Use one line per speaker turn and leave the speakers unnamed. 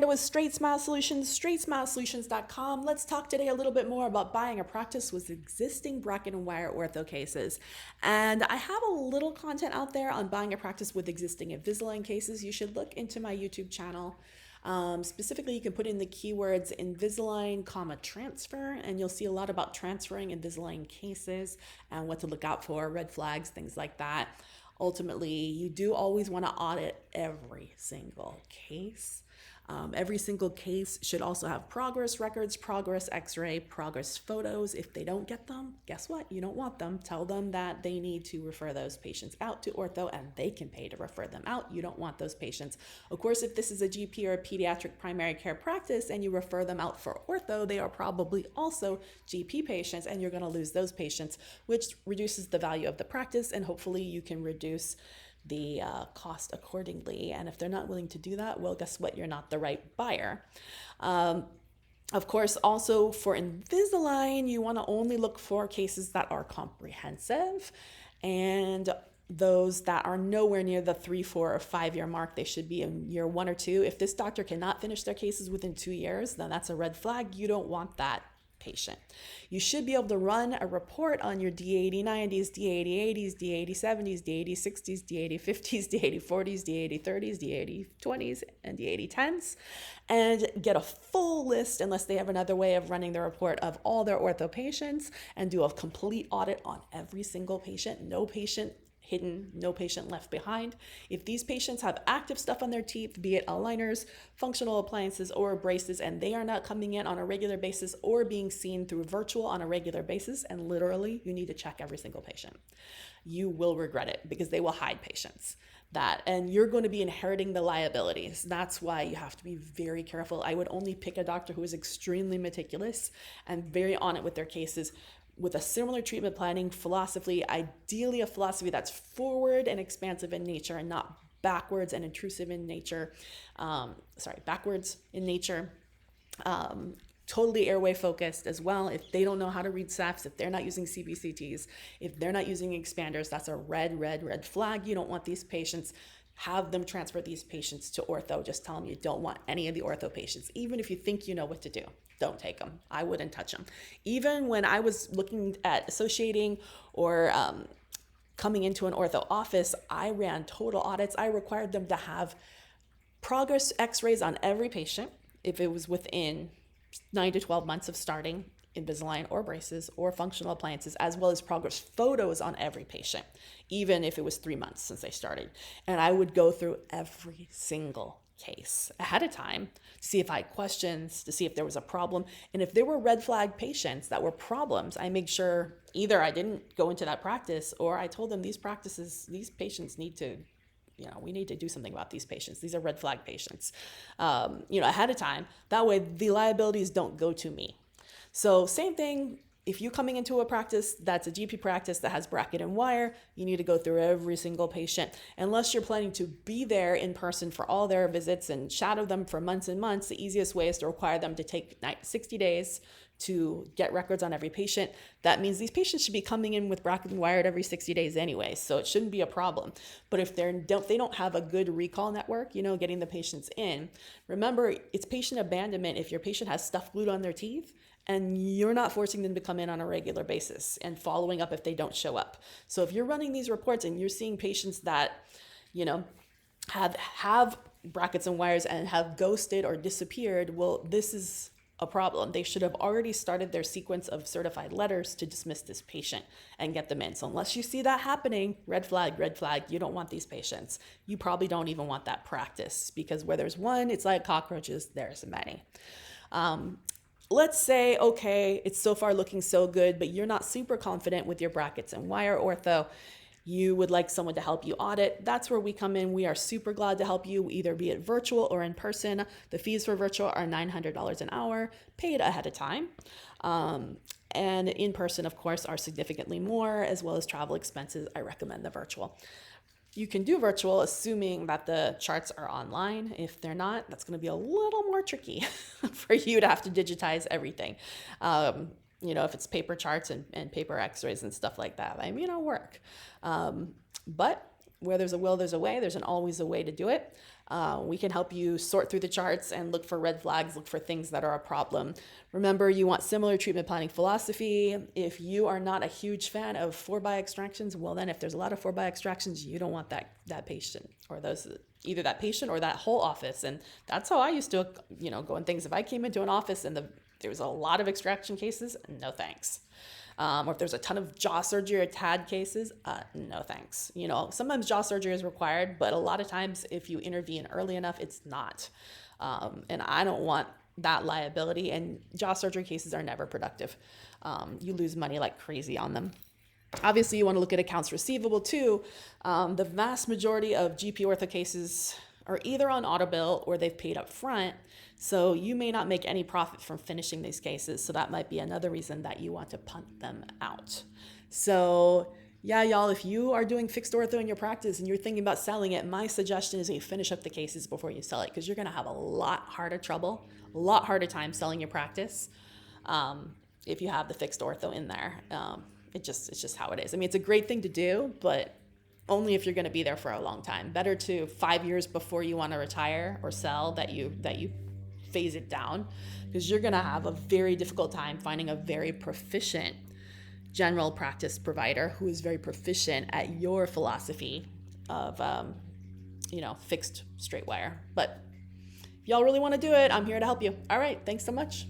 With Straightsmile Solutions, straightsmilesolutions.com. Let's talk today a little bit more about buying a practice with existing bracket and wire ortho cases. And I have a little content out there on buying a practice with existing Invisalign cases. You should look into my YouTube channel. Specifically, you can put in the keywords Invisalign, transfer, and you'll see a lot about transferring Invisalign cases and what to look out for, red flags, things like that. Ultimately, you do always want to audit every single case. Every single case should also have progress records, progress x-ray, progress photos. If they don't get them, guess what? You don't want them. Tell them that they need to refer those patients out to ortho and they can pay to refer them out. You don't want those patients. Of course, if this is a GP or a pediatric primary care practice and you refer them out for ortho, they are probably also GP patients and you're going to lose those patients, which reduces the value of the practice, and hopefully you can reduce the cost accordingly. And if they're not willing to do that, well, guess what? You're not the right buyer. Of course, also for Invisalign, you want to only look for cases that are comprehensive and those that are nowhere near the 3, 4, or 5 year mark. They should be in year 1 or 2. If this doctor cannot finish their cases within 2 years, then that's a red flag. You don't want that patient. You should be able to run a report on your D8090s, D8080s, D8070s, D8060s, D8050s, D8040s, D8030s, D8020s, and D8010s, and get a full list, unless they have another way of running the report, of all their ortho patients, and do a complete audit on every single patient. No patient hidden, no patient left behind. If these patients have active stuff on their teeth, be it aligners, functional appliances, or braces, and they are not coming in on a regular basis or being seen through virtual on a regular basis, and literally you need to check every single patient, you will regret it because they will hide patients. And you're going to be inheriting the liabilities. That's why you have to be very careful. I would only pick a doctor who is extremely meticulous and very on it with their cases, with a similar treatment planning philosophy, ideally a philosophy that's forward and expansive in nature and not backwards and intrusive in nature. Backwards in nature. Totally airway focused as well. If they don't know how to read SEFs, if they're not using CBCTs, if they're not using expanders, that's a red flag. You don't want these patients. Have them transfer these patients to ortho. Just tell them you don't want any of the ortho patients. Even if you think you know what to do, don't take them. I wouldn't touch them. Even when I was looking at associating or coming into an ortho office, I ran total audits. I required them to have progress x-rays on every patient if it was within 9 to 12 months of starting Invisalign or braces or functional appliances, as well as progress photos on every patient, even if it was 3 months since they started. And I would go through every single case ahead of time to see if I had questions, to see if there was a problem. And if there were red flag patients that were problems, I made sure either I didn't go into that practice or I told them these patients need to, we need to do something about these patients. These are red flag patients, ahead of time. That way the liabilities don't go to me. So same thing, if you're coming into a practice that's a GP practice that has bracket and wire, you need to go through every single patient. Unless you're planning to be there in person for all their visits and shadow them for months and months, the easiest way is to require them to take 60 days to get records on every patient. That means these patients should be coming in with bracket and wired every 60 days anyway, so it shouldn't be a problem. But if they don't have a good recall network, getting the patients in, remember, it's patient abandonment if your patient has stuff glued on their teeth and you're not forcing them to come in on a regular basis and following up if they don't show up. So if you're running these reports and you're seeing patients that, have brackets and wires and have ghosted or disappeared, well, this is a problem. They should have already started their sequence of certified letters to dismiss this patient and get them in. So unless you see that happening, red flag, you don't want these patients. You probably don't even want that practice, because where there's one, it's like cockroaches, there's many. Let's say, okay, it's so far looking so good, but you're not super confident with your brackets and wire ortho. You would like someone to help you audit. That's where we come in. We are super glad to help you, either be it virtual or in person. The fees for virtual are $900 an hour, paid ahead of time. And in person, of course, are significantly more, as well as travel expenses. I recommend the virtual. You can do virtual assuming that the charts are online. If they're not, that's going to be a little more tricky for you to have to digitize everything. If it's paper charts and paper x-rays and stuff like that, work. But where there's a will, there's a way. There's always a way to do it. We can help you sort through the charts and look for red flags, look for things that are a problem. Remember, you want similar treatment planning philosophy. If you are not a huge fan of 4x extractions, well then if there's a lot of 4x extractions, you don't want that patient or either that patient or that whole office. And that's how I used to, go in things. If I came into an office and there was a lot of extraction cases, no thanks. Or if there's a ton of jaw surgery or TAD cases, no thanks. Sometimes jaw surgery is required, but a lot of times if you intervene early enough, it's not. And I don't want that liability, and jaw surgery cases are never productive. You lose money like crazy on them. Obviously, you want to look at accounts receivable too. The vast majority of GP ortho cases are either on auto bill or they've paid up front. So you may not make any profit from finishing these cases. So that might be another reason that you want to punt them out. So yeah, y'all, if you are doing fixed ortho in your practice and you're thinking about selling it, my suggestion is that you finish up the cases before you sell it, because you're going to have a lot harder time selling your practice if you have the fixed ortho in there. It's just how it is. I mean, it's a great thing to do, but only if you're going to be there for a long time. Better to 5 years before you want to retire or sell that you phase it down, because you're going to have a very difficult time finding a very proficient general practice provider who is very proficient at your philosophy of fixed straight wire. But if y'all really want to do it, I'm here to help you. All right, thanks so much.